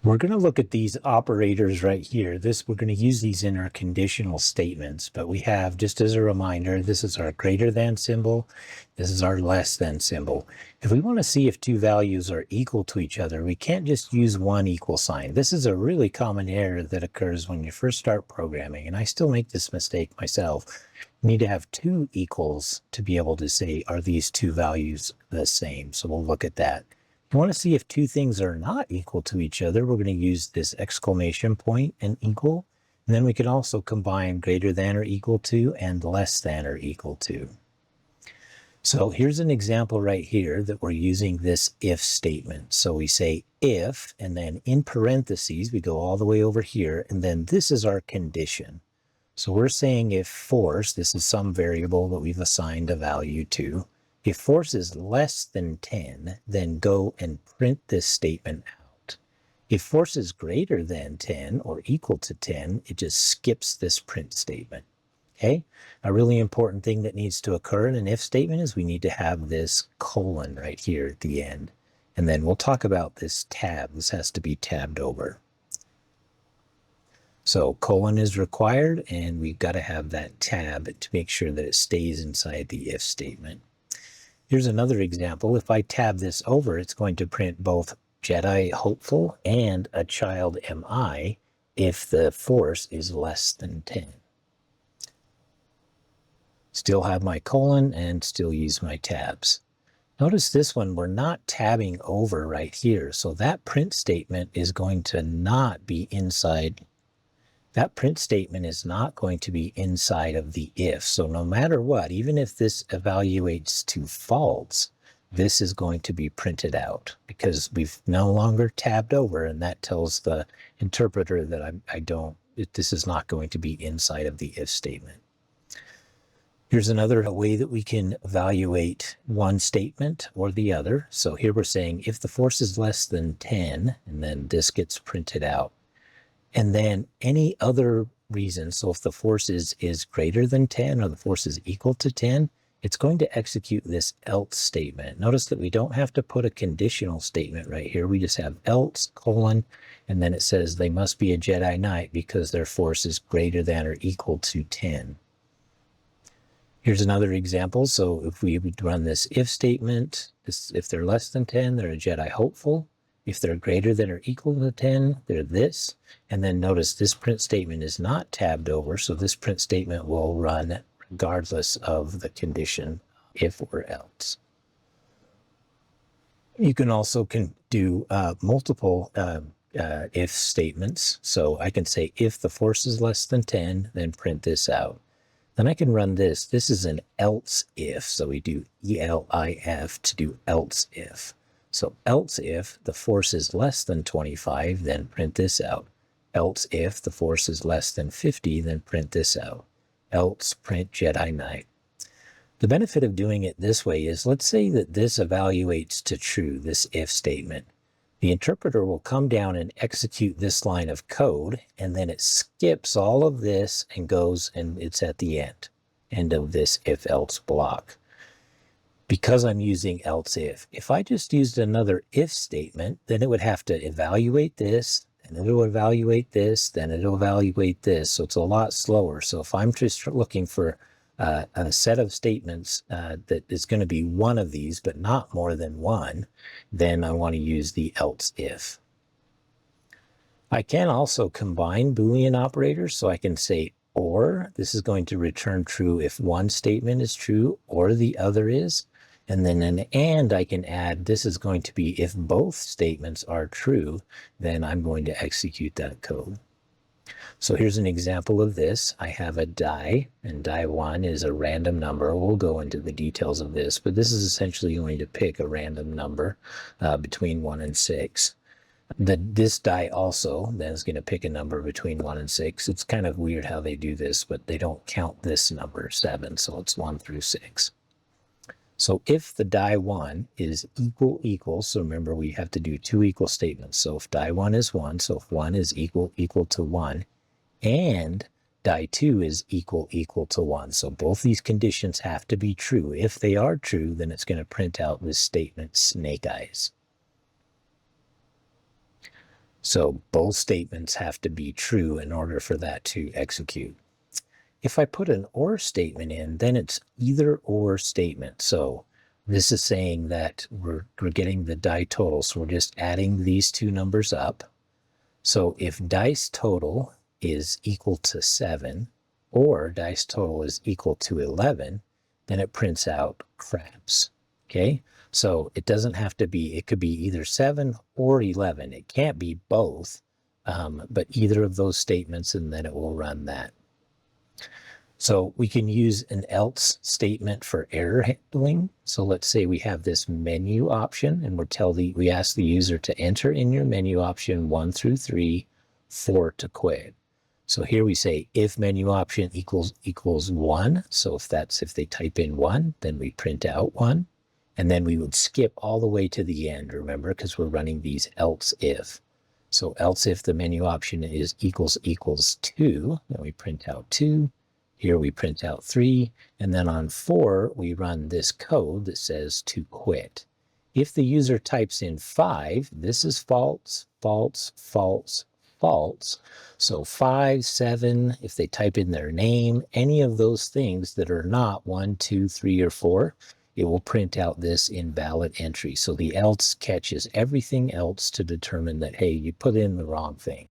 We're going to look at these operators right here. We're going to use these in our conditional statements, but we have, just as a reminder, this is our greater than symbol. This is our less than symbol. If we want to see if two values are equal to each other, we can't just use one equal sign. This is a really common error that occurs when you first start programming, and I still make this mistake myself. You need to have two equals to be able to say, are these two values the same? So we'll look at that. If you want to see if two things are not equal to each other, we're going to use this exclamation point and equal. And then we can also combine greater than or equal to and less than or equal to. So here's an example right here that we're using this if statement. So we say if, and then in parentheses, we go all the way over here, and then this is our condition. So we're saying if force, this is some variable that we've assigned a value to, if force is less than 10, then go and print this statement out. If force is greater than 10 or equal to 10, it just skips this print statement. Okay? A really important thing that needs to occur in an if statement is we need to have this colon right here at the end. And then we'll talk about this tab. This has to be tabbed over. So colon is required, and we've got to have that tab to make sure that it stays inside the if statement. Here's another example. If I tab this over, it's going to print both Jedi hopeful and a child am I if the force is less than 10. Still have my colon and still use my tabs. Notice this one, we're not tabbing over right here. So that print statement is going to not be inside. That print statement is not going to be inside of the if. So no matter what, even if this evaluates to false, this is going to be printed out because we've no longer tabbed over, and that tells the interpreter that this is not going to be inside of the if statement. Here's another way that we can evaluate one statement or the other. So here we're saying if the force is less than 10, and then this gets printed out. And then any other reason, so if the force is greater than 10 or the force is equal to 10, it's going to execute this else statement. Notice that we don't have to put a conditional statement right here. We just have else, colon, and then it says they must be a Jedi Knight because their force is greater than or equal to 10. Here's another example. So if we would run this if statement, if they're less than 10, they're a Jedi hopeful. If they're greater than or equal to 10, they're this. And then notice this print statement is not tabbed over, so this print statement will run regardless of the condition, if or else. You can also do multiple if statements. So I can say if the force is less than 10, then print this out. Then I can run this. This is an else if, so we do ELIF to do else if. So else if the force is less than 25, then print this out. Else if the force is less than 50, then print this out. Else print Jedi Knight. The benefit of doing it this way is, let's say that this evaluates to true, this if statement. The interpreter will come down and execute this line of code, and then it skips all of this and goes, and it's at the end of this if-else block. Because I'm using else if. If I just used another if statement, then it would have to evaluate this, and it'll evaluate this, then it'll evaluate this. So it's a lot slower. So if I'm just looking for a set of statements that is going to be one of these, but not more than one, then I want to use the else if. I can also combine Boolean operators. So I can say or. This is going to return true if one statement is true or the other is. And then an and I can add, this is going to be if both statements are true, then I'm going to execute that code. So here's an example of this. I have a die, and die 1 is a random number. We'll go into the details of this, but this is essentially going to pick a random number between 1 and 6. This die also then is going to pick a number between 1 and 6. It's kind of weird how they do this, but they don't count this number 7, so it's 1 through 6. So if the die 1 is equal, so remember we have to do two equal statements. So if die 1 is 1, so if 1 is equal to 1, and die 2 is equal to 1. So both these conditions have to be true. If they are true, then it's going to print out this statement, snake eyes. So both statements have to be true in order for that to execute. If I put an or statement in, then it's either or statement. So this is saying that we're getting the die total. So we're just adding these two numbers up. So if dice total is equal to 7 or dice total is equal to 11, then it prints out craps. Okay, so it doesn't have to be, it could be either 7 or 11. It can't be both, but either of those statements, and then it will run that. So we can use an else statement for error handling. So let's say we have this menu option and we ask the user to enter in your menu option 1 through 3, 4 to quit. So here we say if menu option equals 1. So if they type in 1, then we print out 1. And then we would skip all the way to the end, remember, because we're running these else if. So else if the menu option is equals 2, then we print out 2. Here we print out 3, and then on 4, we run this code that says to quit. If the user types in 5, this is false, false, false, false. So 5, 7, if they type in their name, any of those things that are not 1, 2, 3, or 4, it will print out this invalid entry. So the else catches everything else to determine that, hey, you put in the wrong thing.